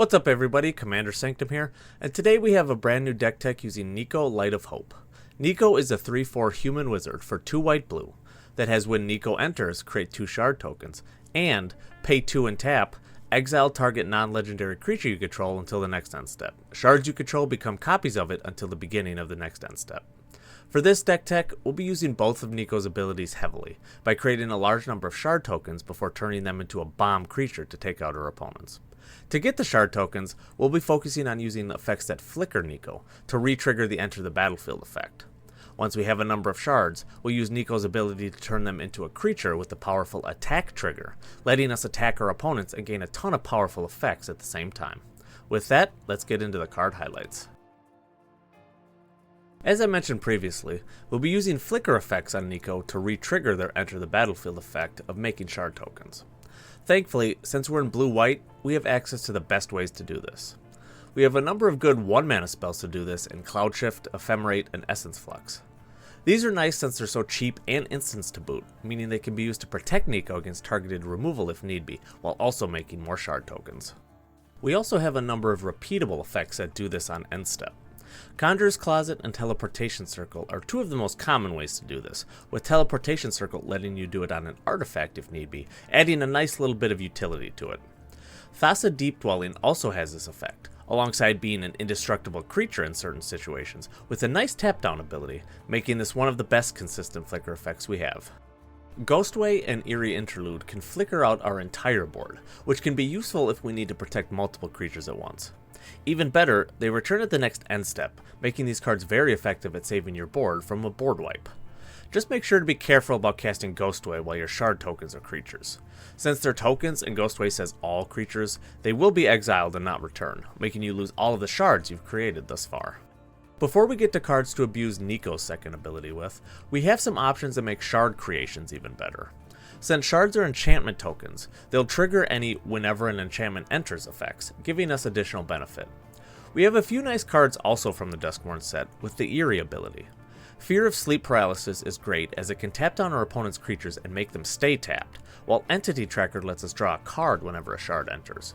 What's up everybody, Commander Sanctum here, and today we have a brand new deck tech using Niko Light of Hope. Niko is a 3/4 human wizard for 2 white blue that has when Niko enters, create 2 shard tokens, and pay 2 and tap, exile target non-legendary creature you control until the next end step. Shards you control become copies of it until the beginning of the next end step. For this deck tech, we'll be using both of Niko's abilities heavily, by creating a large number of shard tokens before turning them into a bomb creature to take out our opponents. To get the shard tokens, we'll be focusing on using effects that flicker Niko to re-trigger the enter the battlefield effect. Once we have a number of shards, we'll use Niko's ability to turn them into a creature with the powerful attack trigger, letting us attack our opponents and gain a ton of powerful effects at the same time. With that, let's get into the card highlights. As I mentioned previously, we'll be using flicker effects on Niko to re-trigger their enter the battlefield effect of making shard tokens. Thankfully, since we're in blue-white, we have access to the best ways to do this. We have a number of good 1-mana spells to do this in Cloud Shift, Ephemerate, and Essence Flux. These are nice since they're so cheap and instants to boot, meaning they can be used to protect Niko against targeted removal if need be, while also making more shard tokens. We also have a number of repeatable effects that do this on end step. Conjurer's Closet and Teleportation Circle are 2 of the most common ways to do this, with Teleportation Circle letting you do it on an artifact if need be, adding a nice little bit of utility to it. Thassa Deep Dwelling also has this effect, alongside being an indestructible creature in certain situations, with a nice tap down ability, making this one of the best consistent flicker effects we have. Ghostway and Eerie Interlude can flicker out our entire board, which can be useful if we need to protect multiple creatures at once. Even better, they return at the next end step, making these cards very effective at saving your board from a board wipe. Just make sure to be careful about casting Ghostway while your shard tokens are creatures. Since they're tokens and Ghostway says all creatures, they will be exiled and not return, making you lose all of the shards you've created thus far. Before we get to cards to abuse Niko's second ability with, we have some options that make shard creations even better. Since shards are enchantment tokens, they'll trigger any whenever an enchantment enters effects, giving us additional benefit. We have a few nice cards also from the Duskmourn set with the Eerie ability. Fear of Sleep Paralysis is great as it can tap down our opponent's creatures and make them stay tapped, while Entity Tracker lets us draw a card whenever a shard enters.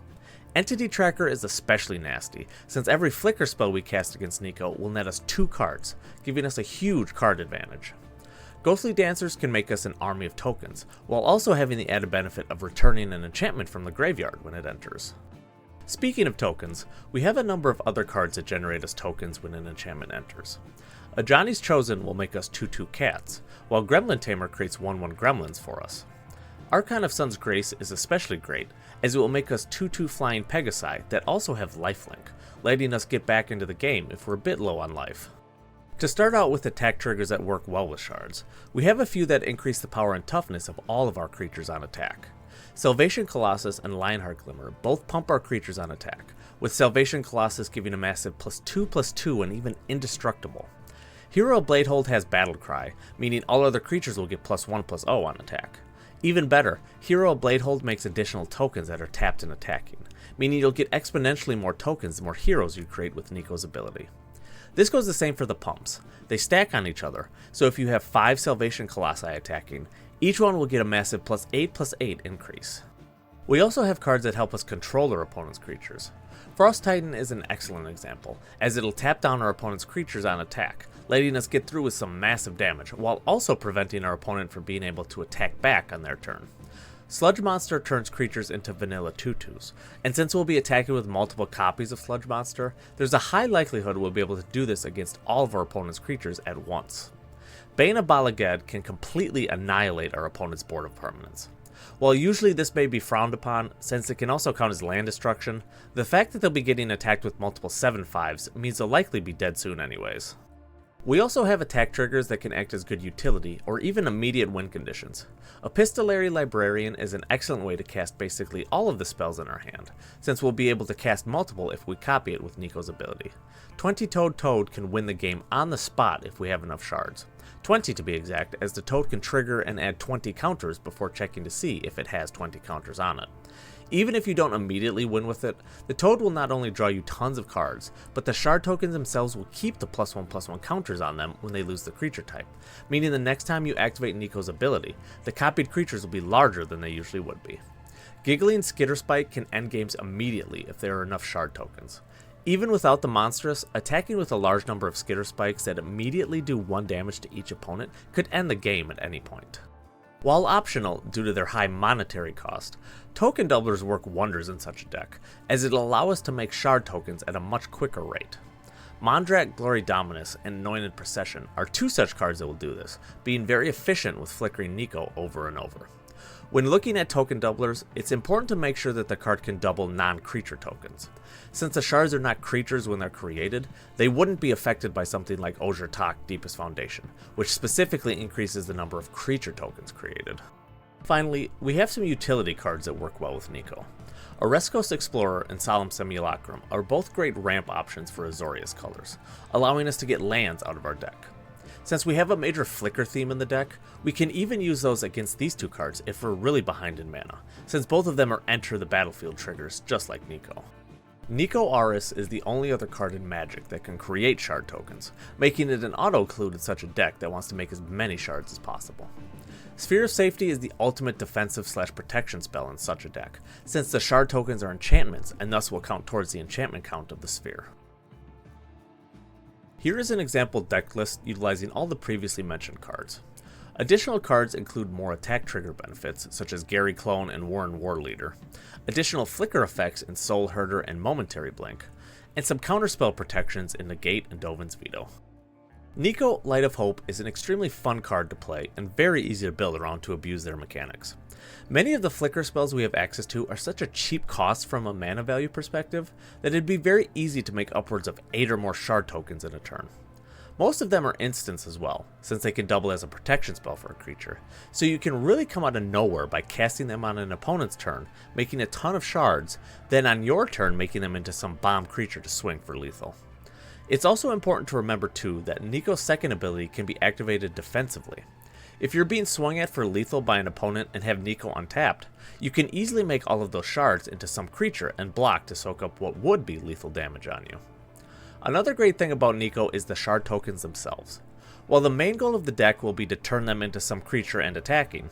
Entity Tracker is especially nasty, since every flicker spell we cast against Niko will net us 2 cards, giving us a huge card advantage. Ghostly Dancers can make us an army of tokens, while also having the added benefit of returning an enchantment from the graveyard when it enters. Speaking of tokens, we have a number of other cards that generate us tokens when an enchantment enters. Ajani's Chosen will make us 2/2 cats, while Gremlin Tamer creates 1/1 gremlins for us. Archon of Sun's Grace is especially great, as it will make us 2/2 flying Pegasi that also have lifelink, letting us get back into the game if we're a bit low on life. To start out with attack triggers that work well with shards, we have a few that increase the power and toughness of all of our creatures on attack. Salvation Colossus and Lionheart Glimmer both pump our creatures on attack, with Salvation Colossus giving a massive +2/+2 and even indestructible. Hero of Bladehold has Battle Cry, meaning all other creatures will get +1/+0 on attack. Even better, Hero of Bladehold makes additional tokens that are tapped and attacking, meaning you'll get exponentially more tokens the more heroes you create with Niko's ability. This goes the same for the pumps. They stack on each other, so if you have 5 Salvation Colossi attacking, each one will get a massive +8/+8 increase. We also have cards that help us control our opponent's creatures. Frost Titan is an excellent example, as it'll tap down our opponent's creatures on attack, letting us get through with some massive damage, while also preventing our opponent from being able to attack back on their turn. Sludge Monster turns creatures into vanilla 2/2s, and since we'll be attacking with multiple copies of Sludge Monster, there's a high likelihood we'll be able to do this against all of our opponent's creatures at once. Bane of Bala Ged can completely annihilate our opponent's board of permanents. While usually this may be frowned upon, since it can also count as land destruction, the fact that they'll be getting attacked with multiple 7/5s means they'll likely be dead soon anyways. We also have attack triggers that can act as good utility, or even immediate win conditions. Epistolary Librarian is an excellent way to cast basically all of the spells in our hand, since we'll be able to cast multiple if we copy it with Niko's ability. 20-Toed Toad can win the game on the spot if we have enough shards. 20 to be exact, as the Toad can trigger and add 20 counters before checking to see if it has 20 counters on it. Even if you don't immediately win with it, the Toad will not only draw you tons of cards, but the shard tokens themselves will keep the +1/+1 counters on them when they lose the creature type, meaning the next time you activate Niko's ability, the copied creatures will be larger than they usually would be. Giggling Skitterspike can end games immediately if there are enough shard tokens. Even without the monstrous, attacking with a large number of Skitterspikes that immediately do 1 damage to each opponent could end the game at any point. While optional due to their high monetary cost, token doublers work wonders in such a deck, as it'll allow us to make shard tokens at a much quicker rate. Mondrak, Glory Dominus, and Anointed Procession are 2 such cards that will do this, being very efficient with flickering Niko over and over. When looking at token doublers, it's important to make sure that the card can double non-creature tokens. Since the shards are not creatures when they're created, they wouldn't be affected by something like Ozure Tak, Deepest Foundation, which specifically increases the number of creature tokens created. Finally, we have some utility cards that work well with Niko. Oreskos Explorer and Solemn Simulacrum are both great ramp options for Azorius colors, allowing us to get lands out of our deck. Since we have a major flicker theme in the deck, we can even use those against these 2 cards if we're really behind in mana, since both of them are enter the battlefield triggers just like Niko. Niko Aris is the only other card in Magic that can create shard tokens, making it an auto-include in such a deck that wants to make as many shards as possible. Sphere of Safety is the ultimate defensive/protection spell in such a deck, since the shard tokens are enchantments and thus will count towards the enchantment count of the sphere. Here is an example deck list utilizing all the previously mentioned cards. Additional cards include more attack trigger benefits, such as Gary Clone and Warren Warleader, additional flicker effects in Soul Herder and Momentary Blink, and some counterspell protections in Negate and Dovin's Veto. Niko Light of Hope is an extremely fun card to play and very easy to build around to abuse their mechanics. Many of the flicker spells we have access to are such a cheap cost from a mana value perspective that it'd be very easy to make upwards of 8 or more shard tokens in a turn. Most of them are instants as well, since they can double as a protection spell for a creature, so you can really come out of nowhere by casting them on an opponent's turn, making a ton of shards, then on your turn making them into some bomb creature to swing for lethal. It's also important to remember too that Niko's second ability can be activated defensively. If you're being swung at for lethal by an opponent and have Niko untapped, you can easily make all of those shards into some creature and block to soak up what would be lethal damage on you. Another great thing about Niko is the shard tokens themselves. While the main goal of the deck will be to turn them into some creature and attacking,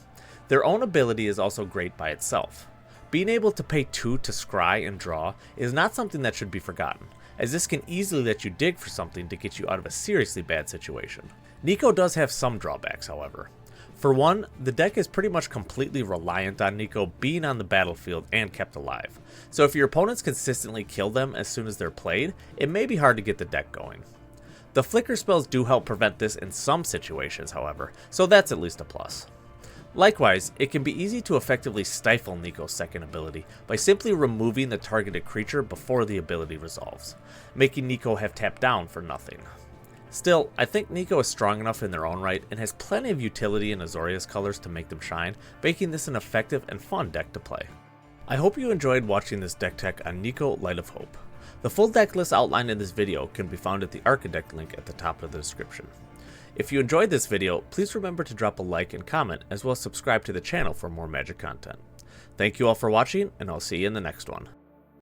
their own ability is also great by itself. Being able to pay 2 to scry and draw is not something that should be forgotten, as this can easily let you dig for something to get you out of a seriously bad situation. Niko does have some drawbacks, however. For one, the deck is pretty much completely reliant on Niko being on the battlefield and kept alive, so if your opponents consistently kill them as soon as they're played, it may be hard to get the deck going. The flicker spells do help prevent this in some situations, however, so that's at least a plus. Likewise, it can be easy to effectively stifle Niko's second ability by simply removing the targeted creature before the ability resolves, making Niko have tapped down for nothing. Still, I think Niko is strong enough in their own right and has plenty of utility in Azorius colors to make them shine, making this an effective and fun deck to play. I hope you enjoyed watching this deck tech on Niko Light of Hope. The full deck list outlined in this video can be found at the Architect link at the top of the description. If you enjoyed this video, please remember to drop a like and comment, as well as subscribe to the channel for more Magic content. Thank you all for watching, and I'll see you in the next one.